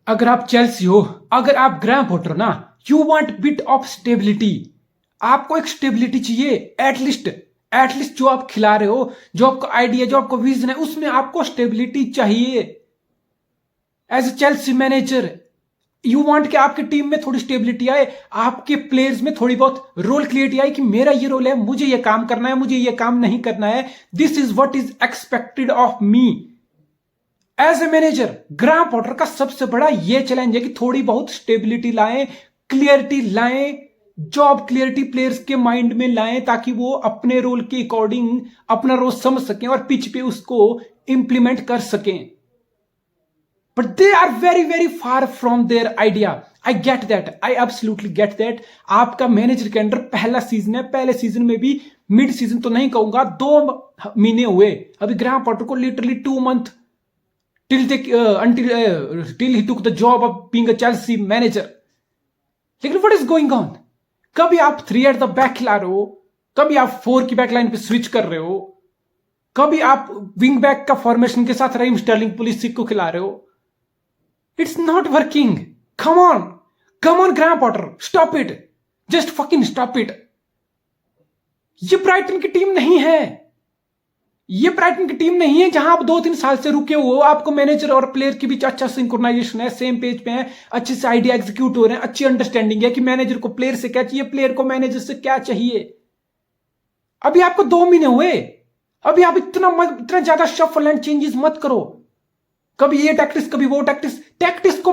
अगर आप चेल्सी हो, अगर आप ग्राहम पॉटर ना, you want bit of stability. आपको एक स्टेबिलिटी चाहिए, एटलीस्ट जो आप खिला रहे हो, जो आपका आइडिया, जो आपका विजन है, उसमें आपको स्टेबिलिटी चाहिए। As a Chelsea manager you want कि आपकी टीम में थोड़ी स्टेबिलिटी आए, आपके प्लेयर्स में थोड़ी बहुत रोल क्लियरिटी आए कि मेरा ये रोल है, मुझे ये काम करना है, मुझे ये काम नहीं करना है, this is what is expected of me. As a manager Graham Potter का सबसे बड़ा ये चैलेंज है कि थोड़ी बहुत स्टेबिलिटी लाएं, क्लियरिटी लाएं, जॉब क्लियरिटी प्लेयर्स के माइंड में लाएं, ताकि वो अपने रोल के अकॉर्डिंग अपना रोल समझ सकें और पिच पे उसको इंप्लीमेंट कर सकें। But they are very very far from their idea. I get that, I absolutely get that. आपका मैनेजर के अंडर पहला सीजन है, पहले सीजन में भी, मिड सीजन तो नहीं कहूंगा, 2 महीने हुए अभी ग्राहम पॉटर को, literally 2 months till he took the job of being a Chelsea manager. लेकिन what is going on? कभी आप 3 at the back खिला रहे हो, कभी आप 4 की बैकलाइन पे स्विच कर रहे हो, कभी आप विंग बैक का फॉर्मेशन के साथ रहीम स्टर्लिंग पुलिसिक को खिला रहे हो। It's not working. Come on Graham Potter, stop it, just fucking stop it. ये ब्राइटन की टीम नहीं है, ये ब्राइटन की टीम नहीं है जहां आप 2-3 साल से रुके हो, आपको मैनेजर और प्लेयर के बीच अच्छा सिंक्रोनाइजेशन है, सेम पेज पे है, अच्छे से आइडिया एग्जीक्यूट हो रहे हैं, अच्छी अंडरस्टैंडिंग है कि मैनेजर को प्लेयर से क्या चाहिए, प्लेयर को मैनेजर से क्या चाहिए। अभी आपको 2 महीने हुए, अभी आप इतना ज्यादा शफल एंड चेंजेस मत करो। कभी ये टैक्टिक्स, कभी वो टैक्टिक्स को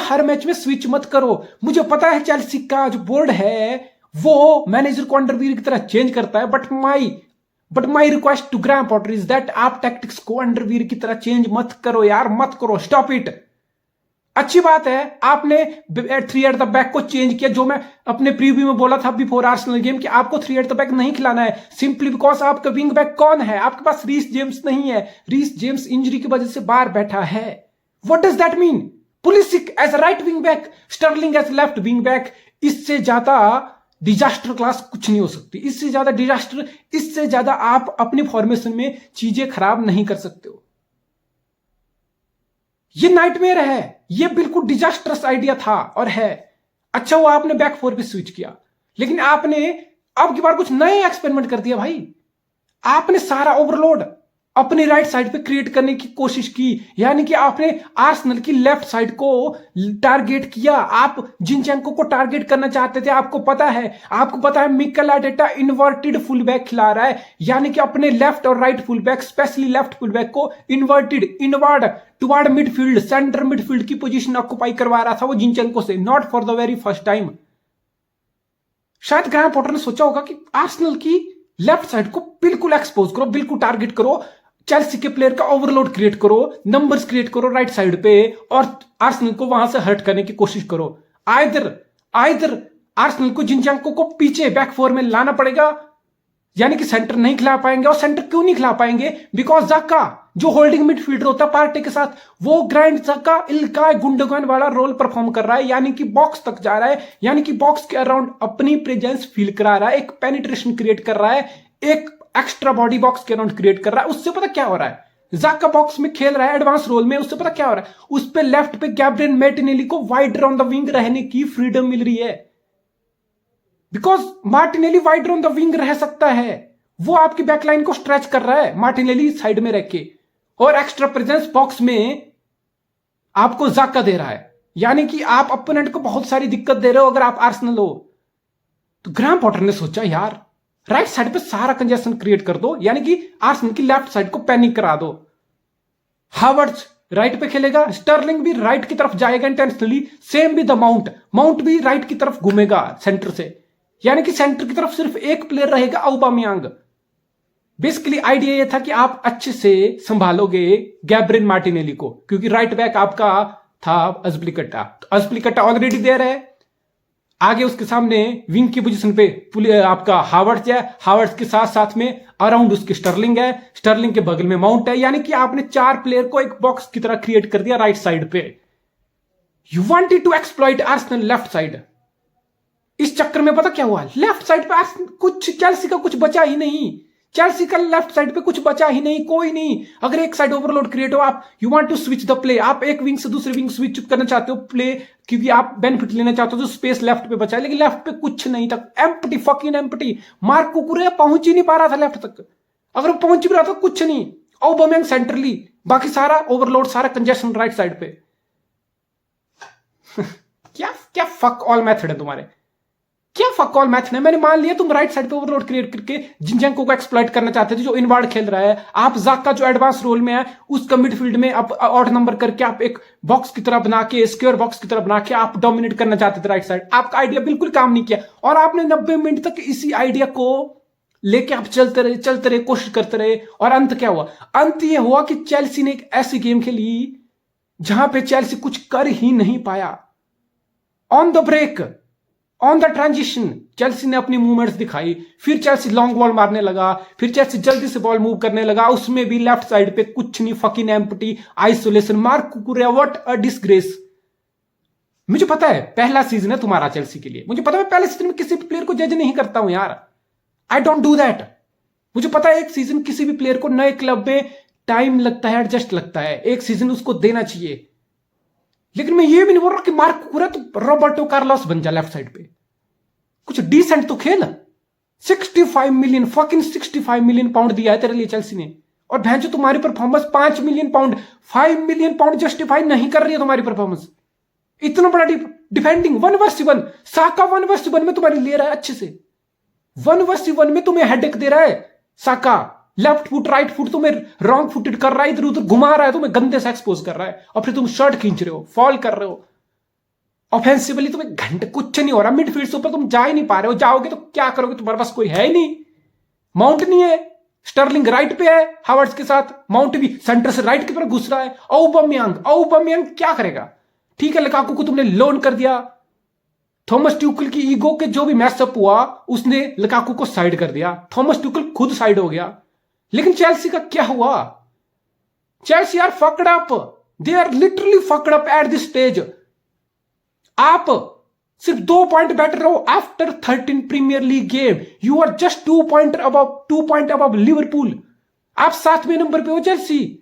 हर मैच में स्विच मत करो। मुझे पता है चेल्सी का जो बोर्ड है वो मैनेजर को अंडरवीयर की तरह चेंज करता है, but my request to Graham Potter is that आप टैक्टिक्स को अंडरवीयर की तरह चेंज मत करो यार, मत करो, स्टॉप इट। अच्छी बात है आपने 3 at the back को चेंज किया, जो मैं अपने प्रीव्यू में बोला था बिफोर आर्सेनल गेम कि आपको 3 at the back नहीं खिलाना है, सिंपली बिकॉज आपका विंग बैक कौन है, आपके पास रीस जेम्स नहीं है, रीस जेम्स इंजरी की वजह से बाहर बैठा है। What does that mean? Pulisic as right wing back, Sterling as left wing back, इससे ज्यादा डिजास्टर क्लास कुछ नहीं हो सकती, इससे ज्यादा डिजास्टर, इससे ज्यादा आप अपनी फॉर्मेशन में चीजें खराब नहीं कर सकते हो। ये नाइटमेयर है, ये बिल्कुल डिजास्टरस आइडिया था और है। अच्छा हुआ आपने बैक 4 पे स्विच किया, लेकिन आपने अब की बार कुछ नए एक्सपेरिमेंट कर दिया भाई। आपने सारा ओवरलोड अपनी राइट साइड पे क्रिएट करने की कोशिश की, यानी कि आपने आर्सेनल की लेफ्ट साइड को टारगेट किया। आप जिनचेंको को टारगेट करना चाहते थे, आपको पता है Mikel Arteta inverted full back खिला रहा है, यानी कि अपने लेफ्ट और right full back, specially left full back को inward toward midfield, centre midfield की पोजीशन ऑक्युपाई करवा रहा था वो जिनचेंको से, not for the very first time. शायद ग्राहम पॉटर ने सोचा होगा कि आर्सेनल की लेफ्ट साइड को बिल्कुल एक्सपोज करो, बिल्कुल टारगेट करो, चेल्सी के प्लेयर का ओवरलोड क्रिएट करो, नंबर्स क्रिएट करो राइट साइड पे, और आर्सेनल को वहां से हर्ट करने की कोशिश करो। आइदर आर्सेनल को जिनचेंको को पीछे बैक 4 में लाना पड़ेगा, यानी कि सेंटर नहीं खिला पाएंगे। और सेंटर क्यों नहीं खिला पाएंगे? बिकॉज जाका जो होल्डिंग मिडफील्डर होता है पार्टी के साथ, वो ग्रैंड जाका इल्काय गुंडोगन वाला रोल परफॉर्म कर रहा है, यानी कि बॉक्स तक जा रहा है, यानी कि बॉक्स के अराउंड अपनी प्रेजेंस फील करा रहा है, एक पेनिट्रेशन क्रिएट कर रहा है, एक एक्स्ट्रा बॉडी बॉक्स के अराउंड क्रिएट कर रहा है। उससे पता क्या हो रहा है, जाका बॉक्स में खेल रहा है एडवांस रोल में, उससे पता क्या हो रहा है, उस पे लेफ्ट पे गैब्रियल मार्टिनेली को वाइडर ऑन द विंग रहने की फ्रीडम मिल रही है, because Martinelli wider on the wing रह सकता है, वो आपकी बैकलाइन को स्ट्रेच कर रहा है मार्टिनेली साइड में रह के, और एक्स्ट्रा प्रेजेंस बॉक्स में आपको जाका दे रहा है, यानी कि आप अपोनेंट को बहुत सारी दिक्कत दे रहे हो अगर आप आर्सेनल हो। तो ग्राहम पॉटर ने सोचा यार राइट साइड पे सारा कंजेशन क्रिएट कर दो, यानी कि आर्सेनल की लेफ्ट साइड को पैनिक करा दो। हावर्ट्स राइट पे खेलेगा, स्टर्लिंग भी राइट की तरफ जाएगा इंटेंशनली, सेम भी द माउंट भी राइट की तरफ घूमेगा सेंटर से, यानी कि सेंटर की तरफ सिर्फ एक प्लेयर रहेगा, ऑबामेयांग। बेसिकली आइडिया ये था कि आप अच्छे से संभालोगे गैब्रियल मार्टिनेली को, क्योंकि राइट बैक आपका था अज़पीलिकुएटा, तो अज़पीलिकुएटा ऑलरेडी देयर है, आगे उसके सामने विंग की पोजीशन पे आपका हावर्ट्स है, हावर्ट्स के साथ साथ में अराउंड उसके स्टर्लिंग है, स्टर्लिंग के बगल में माउंट है, यानी कि आपने 4 प्लेयर को एक बॉक्स की तरह क्रिएट कर दिया राइट साइड पे। You wanted to exploit Arsenal left side. इस चक्कर में पता क्या हुआ, लेफ्ट साइड पे कुछ चेल्सी का कुछ बचा ही नहीं। चेल्सी का लेफ्ट साइड पे कुछ बचा ही नहीं, कोई नहीं। अगर एक साइड ओवरलोड क्रिएट हो, आप you want to switch the play, आप एक विंग से दूसरे विंग स्विच करना चाहते हो प्ले, क्योंकि आप बेनिफिट लेना चाहते हो, जो स्पेस लेफ्ट पे बचा है, लेकिन लेफ्ट पे कुछ नहीं था, एम्प्टी, फकिंग एम्प्टी। मार्क कुकुरेया पहुंच ही नहीं पा रहा था लेफ्ट तक, अगर वो पहुंच भी रहा था कुछ नहीं। ऑबामेयांग सेंट्रली, बाकी सारा ओवरलोड, सारा कंजेशन राइट साइड पे। क्या क्या फक ऑल मैथड है तुम्हारे, क्या फक ऑल मैथड है। मैंने मान लिया तुम राइट साइड पे ओवरलोड क्रिएट करके जिंजेंको को एक्सप्लॉइट करना चाहते थे, जो इनवार्ड खेल रहा है। आप जाका जो एडवांस रोल में है, उसका मिडफील्ड में आप ऑड नंबर करके आप एक बॉक्स की तरह बना के, स्क्वायर बॉक्स की तरह बना के आप डोमिनेट करना चाहते थे राइट साइड। आपका आइडिया बिल्कुल काम नहीं किया, और आपने 90 मिनट तक इसी आइडिया को लेके आप चलते रहे, कोशिश करते रहे, और अंत क्या हुआ? अंत ये हुआ कि चेल्सी ने एक ऐसी गेम खेली जहां पे चेल्सी कुछ कर ही नहीं पाया। On the break, on the transition Chelsea ने अपनी मूवमेंट्स दिखाई, फिर चेल्सी लॉन्ग बॉल मारने लगा, फिर चेल्सी जल्दी से बॉल मूव करने लगा, उसमें भी लेफ्ट साइड पे कुछ नहीं, fucking empty, isolation. Mark कुकुरेया, what a disgrace. मुझे पता है पहला सीजन है तुम्हारा चेल्सी के लिए, मुझे पता है पहले सीजन में किसी भी प्लेयर को जज नहीं करता हूं यार, आई डोंट डू दैट। मुझे पता है एक सीजन किसी भी प्लेयर को नए क्लब में टाइम लगता है, एडजस्ट लगता है, एक सीजन उसको देना चाहिए। लेकिन मैं ये भी नहीं बोल रहा कि मार्क कुकुरेया तो रॉबर्टो कार्लोस बन जा लेफ्ट साइड पे, कुछ डिसेंट तो खेल। 65 मिलियन, फकिंग 65 मिलियन पाउंड दिया है तेरे लिए चेल्सी ने, और भैंचो तुम्हारी performance 5 million pound, 5 million pound justify नहीं कर रही है तुम्हारी परफॉर्मेंस। इतना बड़ा डिफेंडिंग 1 वर्सेस 1, साका 1 वर्सेस 1 में तुम्हारी ले रहा है अच्छे से, 1 वर्सेस 1 में तुम्हें हेडेक दे रहा है साका। लेफ्ट फुट राइट फुट तुम्हें रॉन्ग फुटेड कर रहा है, इधर उधर घुमा रहा है, तुम्हें गंदे से एक्सपोज कर रहा है, और फिर तुम शर्ट खींच रहे हो, फॉल कर रहे हो। ऑफेंसिवली तुम्हें घंटे कुछ नहीं हो रहा, मिडफील्ड से ऊपर तुम जा ही नहीं पा रहे हो, जाओगे तो क्या करोगे? तुम्हारे पास कोई है ही नहीं, माउंट नहीं है, स्टर्लिंग राइट पे है हावर्ड्स के साथ, माउंट भी सेंटर से राइट की तरफ घुस रहा है। औबामेयांग क्या करेगा? ठीक है, लुकाकू को तुमने लोन कर दिया, थॉमस ट्यूकल की ईगो के जो भी मैचअप हुआ उसने लुकाकू को साइड कर दिया, थॉमस ट्यूकल खुद साइड हो गया। लेकिन चेल्सी का क्या हुआ? Chelsea are fucked up, they are literally fucked up at this stage. आप सिर्फ 2 पॉइंट बेटर हो after 13 Premier League game, you are just 2 point above Liverpool. आप 7वें नंबर पे हो चेल्सी,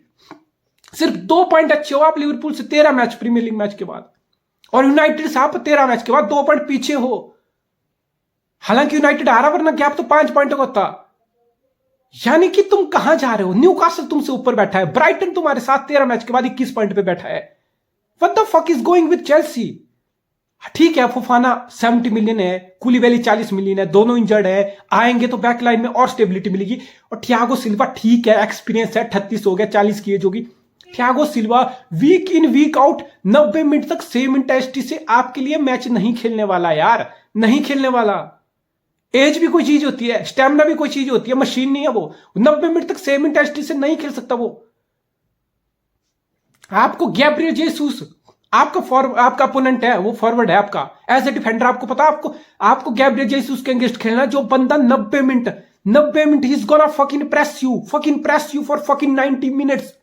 सिर्फ 2 पॉइंट अच्छे हो आप लिवरपूल से 13 मैच प्रीमियर लीग मैच के बाद, और यूनाइटेड से आप 13 मैच के बाद 2 पॉइंट पीछे हो। हालांकि यूनाइटेड हारा, वरना गैप तो 5 पॉइंट का होता। यानी कि तुम कहां जा रहे हो? न्यूकासल तुमसे ऊपर बैठा है, ब्राइटन तुम्हारे साथ 13 मैच के बाद 21 पॉइंट पे बैठा है। What the fuck is going with Chelsea? ठीक है, फोफाना 70 मिलियन है, कुलीबेली 40 मिलियन है, दोनों इंजर्ड है, आएंगे तो बैकलाइन में और स्टेबिलिटी मिलेगी। और थियागो सिल्वा ठीक है, एक्सपीरियंस है, 38 हो गया, 40 की एज होगी। थियागो सिल्वा वीक इन वीक आउट 90 मिनट तक सेम इंटेंसिटी से आपके लिए मैच नहीं खेलने वाला यार, नहीं खेलने वाला। एज भी कोई चीज होती है, स्टेमिना भी कोई चीज होती है, मशीन नहीं है वो। 90 मिनट तक सेम इंटेंसिटी से नहीं खेल सकता वो। आपको गैब्रियल जेसूस, आपका अपोनेंट है, वो फॉरवर्ड है आपका, एज ए डिफेंडर आपको पता, आपको गैब्रियल जेसूस के अगेंस्ट खेलना, जो बंदा 90 minute he is gonna fucking press you for fucking 90 minutes.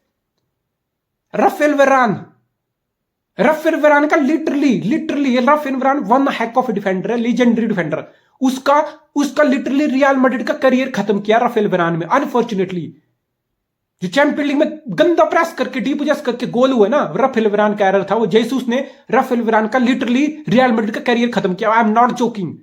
Raphael Varane का literally Raphael Varane one hack of defender है, लीजेंडरी डिफेंडर। उसका लिटरली रियल मैड्रिड का करियर खत्म किया राफेल वेरान में, अनफॉर्चुनेटली। जो चैंपियन लीग में गंदा प्रेस करके डीप जस्ट करके गोल हुए ना, राफेल वेरान का एरर था वो। जेसूस ने राफेल वेरान का लिटरली रियल मैड्रिड का करियर खत्म किया। I am not joking,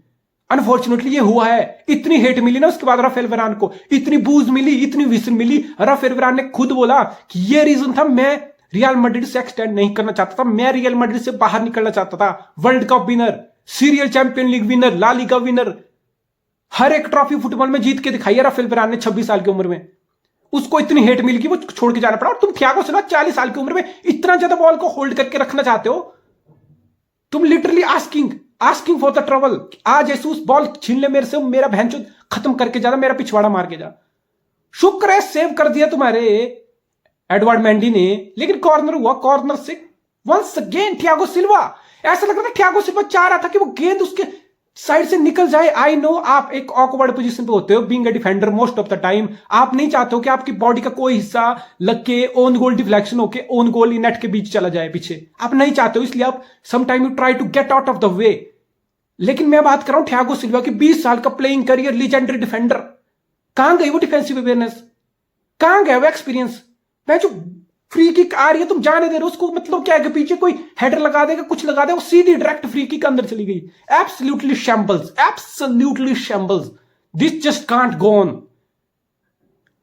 unfortunately ये हुआ है। इतनी हेट मिली ना उसके बाद राफेल वेरान को, इतनी बूज मिली, इतनी विसन मिली। राफेल वेरान ने खुद बोला कि ये रीजन था, मैं रियल मैड्रिड से एक्सटेंड नहीं करना चाहता था, मैं रियल मैड्रिड से बाहर निकलना चाहता था। World Cup winner, serial champion league winner, La Liga winner, हर एक ट्रॉफी फुटबॉल में जीत के दिखाई है राफेल वेरान ने 26 साल की उम्र में। उसको इतनी हेट मिली कि वो छोड़ के जाना पड़ा। और तुम थियागो सिल्वा 40 साल की उम्र में इतना ज्यादा बॉल को होल्ड करके रखना चाहते हो? तुम literally asking for the trouble. आज जेसूस बॉल छीन ले मेरे से, मेरा भैंचो खत्म करके जा, मेरा पिछवाड़ा मार के जा। शुक्र है सेव कर दिया तुम्हारे एडवर्ड मेंडी ने, लेकिन कॉर्नर हुआ, कॉर्नर से वंस अगेन थियागो सिल्वा। ऐसा लग रहा था थियागो सिल्वा चाह रहा था कि वो गेंद उसके साइड से निकल जाए। आई नो आप एक ऑकवर्ड पोजीशन पे होते हो, being a defender most of the time. आप नहीं चाहते हो कि आपकी बॉडी का कोई हिस्सा लग के ओन गोल डिफ्लेक्शन होके ओन गोल नेट के बीच चला जाए पीछे, आप नहीं चाहते हो, इसलिए आप some time you try to get out of the way. लेकिन मैं बात कर रहा हूं थियागो सिल्वा की 20 साल का प्लेइंग करियर, लीजेंडरी डिफेंडर, कहां गई वो डिफेंसिव अवेयरनेस, कहां गया वो एक्सपीरियंस? मैं जो फ्री किक आ रही है तुम जाने दे रहे हो उसको, मतलब क्या है, पीछे कोई हेडर लगा देगा, कुछ लगा देगा, वो सीधी डायरेक्ट फ्री किक अंदर चली गई। Absolutely shambles, absolutely shambles, this just can't go on.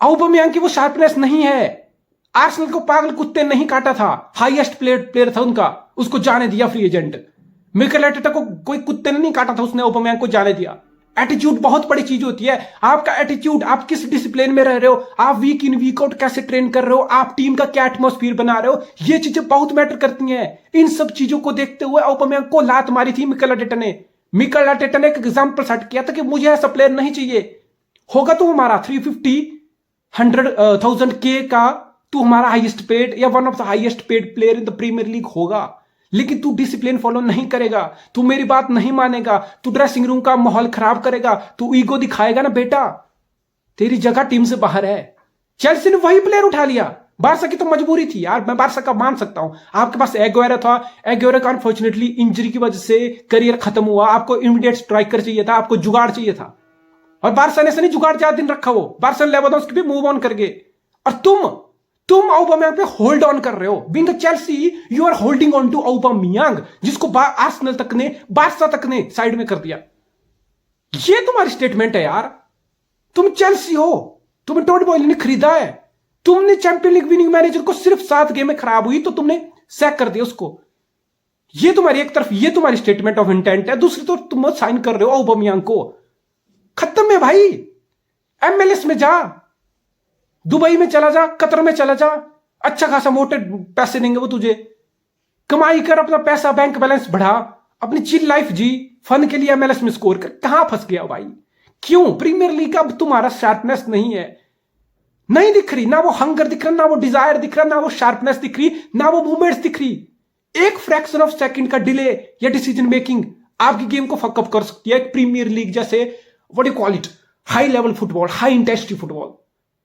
Aubameyang की वो शार्पनेस नहीं है। आर्सेनल को पागल कुत्ते नहीं काटा था, हाईएस्ट प्लेयर था उनका, उसको जाने दिया फ्री एजेंट। मिकेल आर्टेटा को कोई कुत्ते ने नहीं काटा था, उसने ऑबामेयांग को जाने दिया। एटीट्यूड बहुत बड़ी चीज होती है। आपका एटीट्यूड, आप किस डिसिप्लिन में रह रहे हो, आप वीक इन वीक आउट कैसे ट्रेन कर रहे हो, आप टीम का क्या एटमॉस्फेयर बना रहे हो, ये चीजें बहुत मैटर करती हैं। इन सब चीजों को देखते हुए ऑबामेयांग को लात मारी थी मिकेल आर्टेटा ने। मिकेल आर्टेटा ने एक एग्जांपल सेट किया था कि मुझे ऐसा प्लेयर नहीं चाहिए। होगा तो हमारा 350-100,000 के का, तू हमारा हाईएस्ट पेड या one of the highest paid player in the Premier League होगा, लेकिन तू डिसिप्लिन फॉलो नहीं करेगा, तू मेरी बात नहीं मानेगा, तू ड्रेसिंग रूम का माहौल खराब करेगा, तू ईगो दिखाएगा ना बेटा, तेरी जगह टीम से बाहर है। चेल्सी ने वही प्लेयर उठा लिया। बारसा की तो मजबूरी थी यार, मैं बारसा का मान सकता हूं। आपके पास एगुएरो था, एगुएरो का अनफॉर्चुनेटली इंजरी की वजह से करियर खत्म हुआ, आपको इमीडिएट स्ट्राइकर चाहिए था, आपको जुगाड़ चाहिए था, और बारसा ने से नहीं जुगाड़ 4 दिन रखा, वो बारसा लेवांडोव्स्की भी मूव ऑन कर गए, और तुम ऑबामेयांग पे होल्ड ऑन कर रहे हो। Being a Chelsea you are holding on to Aubameyang, जिसको आर्सेनल तक ने, बारसा तक ने साइड में कर दिया। ये तुम्हारी स्टेटमेंट है यार। तुम चेल्सी हो, तुम्हें टोड बॉयल ने खरीदा है, तुमने चैंपियन लीग विनिंग मैनेजर को सिर्फ 7 गेम में खराब हुई तो तुमने सैक कर दिया उसको। ये तुम्हारी एक तरफ, ये तुम्हारी स्टेटमेंट ऑफ इंटेंट है, दूसरी तरफ तुम साइन कर रहे हो ऑबामेयांग को। खत्म है भाई, एमएलएस में जा, दुबई में चला जा, कतर में चला जा, अच्छा खासा मोटे पैसे देंगे वो तुझे, कमाई कर, अपना पैसा बैंक बैलेंस बढ़ा, अपनी चिल लाइफ जी, फन के लिए एमएलएस में स्कोर कर। कहां फंस गया भाई? क्यों? प्रीमियर लीग अब तुम्हारा शार्पनेस नहीं है, नहीं दिख रही, ना वो हंगर दिख रहा, ना वो डिजायर दिख रहा, ना वो शार्पनेस दिख रही, ना वो मूवमेंट्स दिख रही। एक फ्रैक्शन ऑफ सेकंड का डिले या डिसीजन मेकिंग आपकी गेम को फकअप कर सकती है। प्रीमियर लीग जैसे, what you call it, high level football, high intensity football,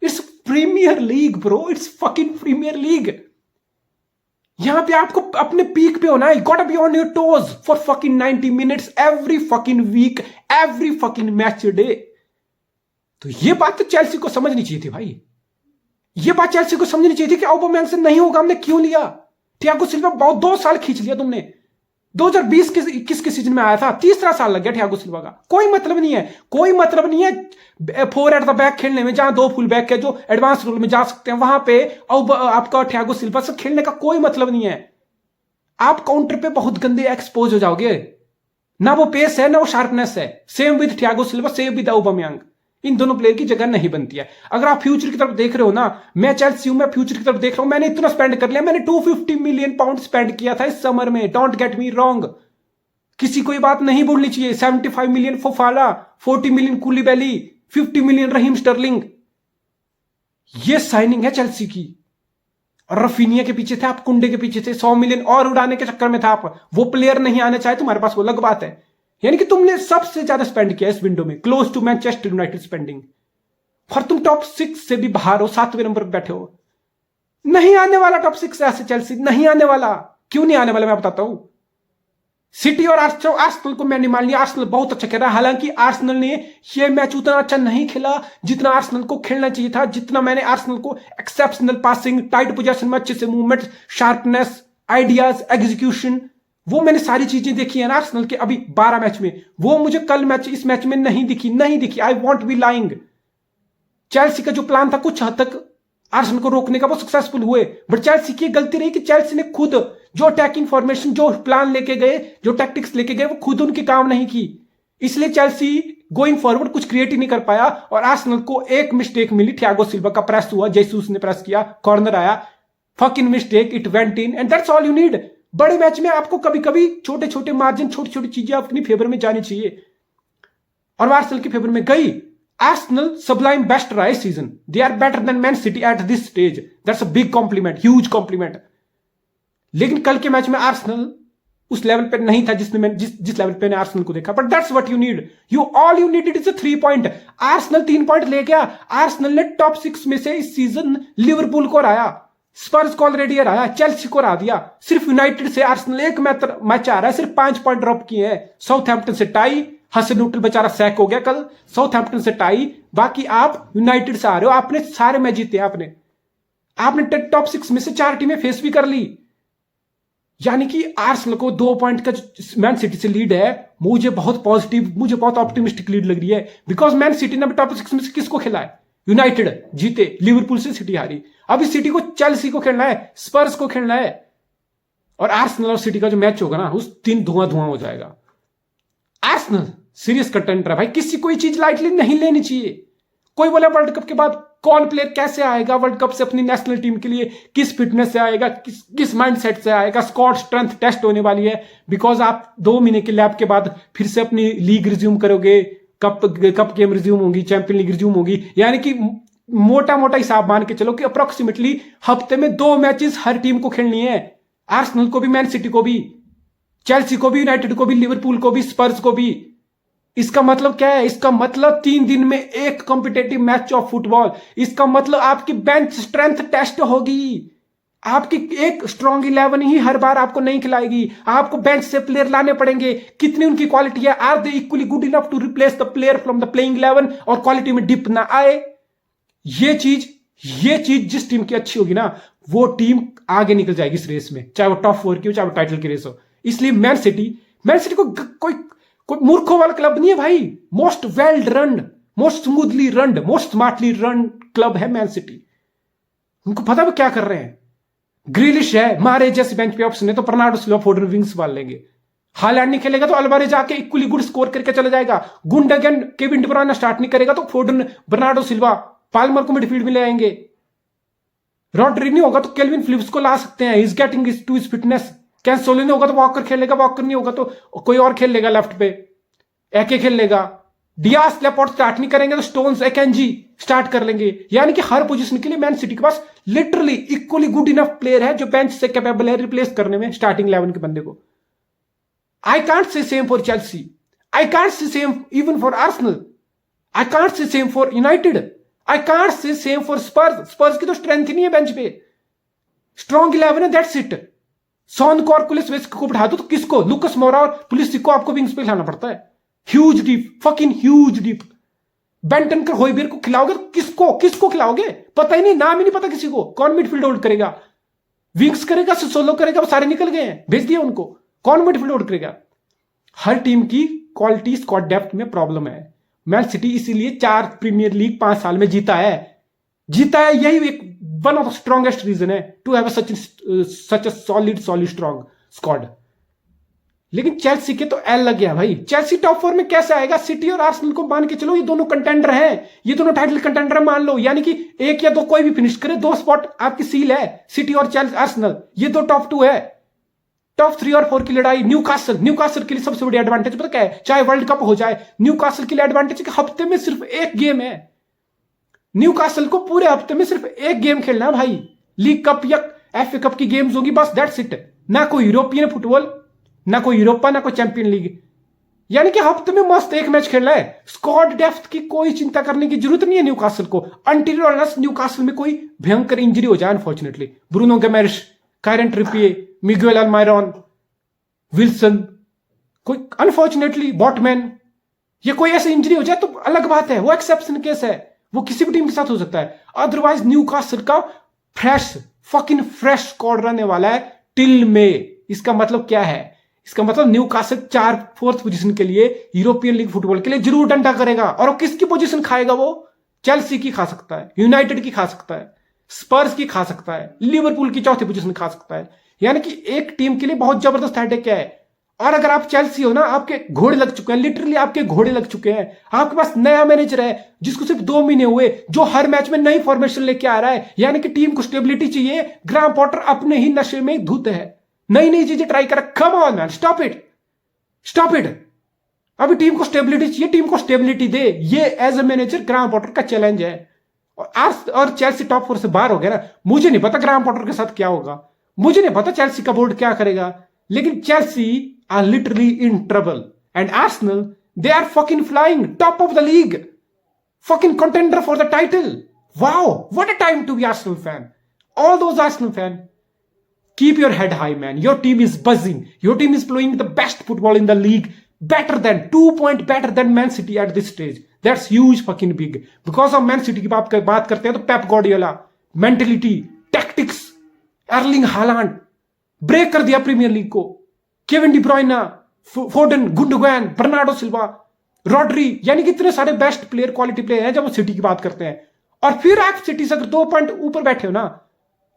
it's Premier League bro, it's fucking Premier League. यहां पे आपको अपने पीक पे होना है, got be on your toes for fucking 90 minutes every fucking week, every fucking match day. तो ये बात तो चेल्सी को समझनी चाहिए थी भाई, ये बात चेल्सी को समझनी चाहिए थी कि ऑबामेयांग से नहीं होगा, हमने क्यों लिया? थियागो सिल्वा बहुत 2 साल खींच लिया तुमने, 2020 के 21 के सीजन में आया था, तीसरा साल लग गया थियागो सिल्वा का। कोई मतलब नहीं है, कोई मतलब नहीं है 4 एट द बैक खेलने में, जहां 2 फुल बैक है जो एडवांस रोल में जा सकते हैं, वहां पे आपका थियागो सिल्वा से खेलने का कोई मतलब नहीं है। आप काउंटर पे बहुत गंदे एक्सपोज हो जाओगे, ना वो पेस है ना वो शार्पनेस है। Same with Thiago Silva, same with Aubameyang, इन दोनों प्लेयर की जगह नहीं बनती है। अगर आप फ्यूचर की तरफ देख रहे हो ना, मैं चेल्सी हूं, मैं फ्यूचर की तरफ देख रहा हूं, मैंने इतना स्पेंड कर लिया, मैंने 250 मिलियन पाउंड स्पेंड किया था इस समर में, डोंट गेट मी रॉन्ग, किसी को ये बात नहीं बोलनी चाहिए। 75 million Fofana, 40 million Koulibaly, 50 million Raheem Sterling, ये साइनिंग है चेल्सी की। और रफीनिया के पीछे थे आप, कुंडे के पीछे थे, 100 मिलियन और उड़ाने के चक्कर में था आप, वो प्लेयर नहीं आने चाहे तुम्हारे पास, वो अलग बात है। यानी कि तुमने सबसे ज्यादा स्पेंड किया इस विंडो में, close to Manchester United spending, और तुम टॉप 6 से भी बाहर हो, 7वें नंबर पर बैठे हो। नहीं आने वाला टॉप 6 ऐसे चेल्सी, नहीं आने वाला। क्यों नहीं आने वाला मैं बताता हूं। सिटी और आर्सेनल को मैंने मान लिया, आर्सेनल बहुत अच्छा खेल रहा है, हालांकि आर्सेनल ने यह मैच उतना अच्छा नहीं खेला जितना आर्सेनल को खेलना चाहिए था, जितना मैंने आर्सेनल को एक्सेप्शनल पासिंग, टाइट पोजीशन में अच्छे से मूवमेंट, शार्पनेस, आइडियाज, एग्जीक्यूशन, वो मैंने सारी चीजें देखी है ना आर्सेनल के अभी 12 मैच में, वो मुझे कल मैच, इस मैच में नहीं दिखी। I want B lying. Chelsea का जो प्लान था कुछ हद तक आर्सेनल को रोकने का, वो सक्सेसफुल हुए, बट चेल्सी की गलती रही कि चेल्सी ने खुद जो अटैकिंग फॉर्मेशन, जो प्लान लेके गए, जो टैक्टिक्स लेके गए, वो खुद उनके काम नहीं की। इसलिए चेल्सी गोइंग फॉरवर्ड कुछ क्रिएट ही नहीं कर पाया, और आर्सेनल को एक मिस्टेक मिली, थियागो सिल्वा का प्रेस हुआ, जेसूस ने प्रेस किया, कॉर्नर आया, fucking mistake, it went in, and that's all you need. बड़े मैच में आपको कभी कभी छोटे छोटे मार्जिन, छोटी छोटी चीजें अपनी फेवर में जानी चाहिए, और आर्सेनल की फेवर में गई। आर्सेनल सबलाइम बेस्ट रहा इस season, they are better than Man City at this stage, that's a big compliment, huge compliment. लेकिन कल के मैच में आर्सेनल उस लेवल पे नहीं था जिस लेवल पे ने आर्सेनल को देखा, but that's what you need, all you needed is a 3 point. Arsenal 3 point ले गया। आर्सेनल ने टॉप 6 में से इस सीजन लिवरपूल को हराया, स्पर्स को ऑलरेडी हराया, चेल्सी को हरा दिया। सिर्फ यूनाइटेड से आर्सेनल एक मैच आ रहा है, सिर्फ 5 पॉइंट ड्रॉप किए हैं। साउथहैम्पटन से टाई, हसन न्यूटल बेचारा सैक हो गया कल, साउथहैम्पटन से टाई, बाकी आप यूनाइटेड से आ रहे हो, आपने सारे मैच जीते, आपने टॉप 6 में से 4 टीमें फेस भी कर ली। यानी कि आर्सेनल को 2 पॉइंट का मैन सिटी से लीड है, मुझे बहुत पॉजिटिव, मुझे बहुत ऑप्टिमिस्टिक लीड लग रही है, बिकॉज मैन सिटी ने टॉप 6 में से किसको खेला है? यूनाइटेड जीते, लिवरपूल से सिटी हारी, अभी सिटी को चेल्सी को खेलना है, स्पर्स को खेलना है, और आर्सेनल और सिटी का जो मैच होगा ना, उस दिन धुआं धुआं हो जाएगा। आर्सेनल सीरियस कंटेंटर है भाई, किसी कोई चीज लाइटली नहीं लेनी चाहिए। कोई बोला वर्ल्ड कप के बाद कौन प्लेयर कैसे आएगा वर्ल्ड कप से अपनी नेशनल टीम के लिए, किस फिटनेस से आएगा, किस माइंडसेट से आएगा, स्क्वाड स्ट्रेंथ टेस्ट होने वाली है, बिकॉज आप 2 महीने के लैब के बाद फिर से अपनी लीग रिज्यूम करोगे, कप गेम रिज्यूम होगी, चैंपियन लीग रिज्यूम होगी, यानी कि मोटा मोटा हिसाब मान के चलो कि अप्रोक्सीमेटली हफ्ते में 2 मैचेस हर टीम को खेलनी है, आर्सेनल को भी, मैन सिटी को भी, चेल्सी को भी, यूनाइटेड को भी, लिवरपूल को भी, स्पर्स को भी। इसका मतलब क्या है? इसका मतलब 3 दिन में एक कॉम्पिटेटिव मैच ऑफ फुटबॉल। इसका मतलब आपकी बेंच स्ट्रेंथ टेस्ट होगी, आपकी एक स्ट्रॉन्ग 11 ही हर बार आपको नहीं खिलाएगी, आपको बेंच से प्लेयर लाने पड़ेंगे। कितनी उनकी क्वालिटी है? Are they equally good enough to replace the player from the playing 11 और क्वालिटी में डिप ना आए? ये चीज जिस टीम की अच्छी होगी ना, वो टीम आगे निकल जाएगी इस रेस में, चाहे वो टॉप 4 की हो, चाहे वो टाइटल की रेस हो। इसलिए मैन सिटी को कोई मूर्खों वाला क्लब नहीं है भाई, most well run, most smoothly run, most smartly run club है मैन सिटी। उनको पता है क्या कर रहे हैं। ग्रिलिश है, मारे जैसे बेंच पे ऑप्शन है तो बर्नार्डो सिल्वा, फोर्डन, विंग्स संभाल लेंगे। हालैंड नहीं खेलेगा तो अल्वारेज आके इक्वली गुड स्कोर करके चला जाएगा। गुंडगन, केविन डी ब्रुयने स्टार्ट नहीं करेगा तो फोर्डन, बर्नार्डो सिल्वा, पाल्मर को मिडफील्ड में ले आएंगे। रॉड्री नहीं होगा तो केल्विन फिलिप्स को ला सकते हैं, is getting to his fitness. Cancelo नहीं होगा तो वॉकर खेलेगा, वॉकर नहीं होगा तो कोई और खेल लेगा लेफ्ट पे, एके खेल लेगा। डियास लेपोर्ट स्टार्ट नहीं करेंगे तो स्टोन्स, एकेंजी स्टार्ट कर लेंगे। यानी कि हर पोजीशन के लिए मैन सिटी के पास literally equally good enough player है जो बेंच से कैपेबल है रिप्लेस करने में स्टार्टिंग 11 के बंदे को। I can't say same for Chelsea, I can't say same even for Arsenal, I can't say same for United, I can't say same for Spurs. Spurs की तो स्ट्रेंथ ही नहीं है बेंच पे, स्ट्रॉन्ग 11 है, दैट्स इट। सॉन को और कुलिसवेस्की को बिठा दो तो किसको? लुकस मोरा और पुलिसिक को आपको विंग्स पे खिलाना पड़ता है। Huge deep, fucking huge deep. Bentancur होइबियर को खिलाओगे तो किसको खिलाओगे? पता ही नहीं, नाम ही नहीं पता किसी को। कौन मिडफील्ड होल्ड करेगा? विंग्स करेगा, सोलो करेगा? वो सारे निकल गए हैं, भेज दिया उनको। कौन मिडफील्ड होल्ड करेगा? हर टीम की क्वालिटी स्क्वाड डेप्थ में प्रॉब्लम है। मैन सिटी इसीलिए 4 प्रीमियर लीग 5 साल में जीता है। यही एक one of the strongest reason है to have such a solid strong squad. लेकिन चेल्सी के तो एल लग गया भाई। चेल्सी टॉप 4 में कैसे आएगा? सिटी और आर्सेनल को मान के चलो ये दोनों कंटेंडर हैं, ये दोनों टाइटल कंटेंडर मान लो। यानी कि 1 या 2 कोई भी फिनिश करे, 2 स्पॉट आपकी सील है, सिटी और चेल्सी, आर्सेनल, ये 2 टॉप 2 है। टॉप 3 और 4 की लड़ाई न्यूकासल के लिए सबसे बड़ी एडवांटेज पता क्या है? चाहे वर्ल्ड कप हो जाए, न्यूकासल के लिए एडवांटेज कि हफ्ते में सिर्फ 1 गेम है। न्यूकासल को पूरे हफ्ते में सिर्फ 1 गेम खेलना है भाई। लीग कप या एफए कप की गेम्स होगी बस, दैट्स इट। ना कोई यूरोपियन फुटबॉल, ना कोई यूरोपा, ना कोई चैंपियन लीग। यानी कि हफ्ते में मस्त 1 मैच खेलना है। स्क्वाड डेप्थ की कोई चिंता करने की जरूरत नहीं है न्यूकासल को, अनटिल और अनलेस न्यूकासल में कोई भयंकर इंजरी हो जाए। Unfortunately Bruno Guimaraes, Kieran Trippier, Miguel Almiron, Wilson, कोई अनफॉर्चुनेटली बॉटमैन, ये कोई ऐसी इंजरी हो जाए तो अलग बात है, वो एक्सेप्शन केस है, वो किसी भी टीम के साथ हो सकता है। अदरवाइज न्यूकासल का फ्रेश स्क्वाड रहने वाला है टिल में। इसका मतलब क्या है? इसका मतलब न्यूकासल 4th पोजीशन के लिए, यूरोपियन लीग फुटबॉल के लिए जरूर डंडा करेगा। और वो किसकी पोजीशन खाएगा? वो चेल्सी की खा सकता है, यूनाइटेड की खा सकता है, स्पर्स की खा सकता है, लिवरपूल की 4थी पोजीशन खा सकता है। यानी कि एक टीम के लिए बहुत जबरदस्त हेडेक है। और अगर आप चेल्सी हो ना, आपके घोड़े लग चुके हैं, लिटरली आपके घोड़े लग चुके हैं। आपके पास नया मैनेजर है जिसको सिर्फ 2 महीने हुए, जो हर मैच में नई फॉर्मेशन लेके आ रहा है। यानी कि टीम को स्टेबिलिटी चाहिए। ग्राहम पॉटर अपने ही नशे में धुत है, नई चीजें ट्राई कर। Come on man, stop it. अभी टीम को स्टेबिलिटी चाहिए, टीम को स्टेबिलिटी दे। ये as a manager Graham Potter का चैलेंज है। और चेल्सी टॉप 4 से बाहर हो गया ना, मुझे नहीं पता ग्राहम पॉटर के साथ क्या होगा, मुझे नहीं पता चेल्सी का बोर्ड क्या करेगा। लेकिन Chelsea are literally in trouble, and Arsenal, they are fucking flying, top of the league, fucking contender for the title. Wow, what a time to be Arsenal fan. All those Arsenal fan, keep your head high man, your team is buzzing, your team is playing the best football in the league, better than 2 point better than Man City at this stage. That's huge fucking big. Because of Man City की बात करते हैं तो Pep Guardiola, mentality, tactics, Erling Haaland break कर दिया Premier League को, Kevin De Bruyne, Foden, Gundogan, Bernardo Silva, Rodri, यानी कि इतने सारे बेस्ट प्लेयर, क्वालिटी प्लेयर हैं जब वो सिटी की बात करते हैं। और फिर आप सिटी से अगर 2 पॉइंट ऊपर बैठे हो ना,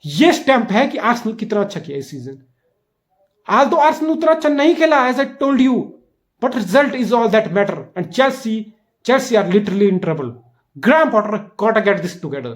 ये स्टैंप है कि आर्सेनल कितना अच्छा किया इस सीजन। आज तो आर्सेनल उतना अच्छा नहीं खेला, as I told you, but result is all that matter, and Chelsea are literally in trouble. Graham Potter gotta get this together.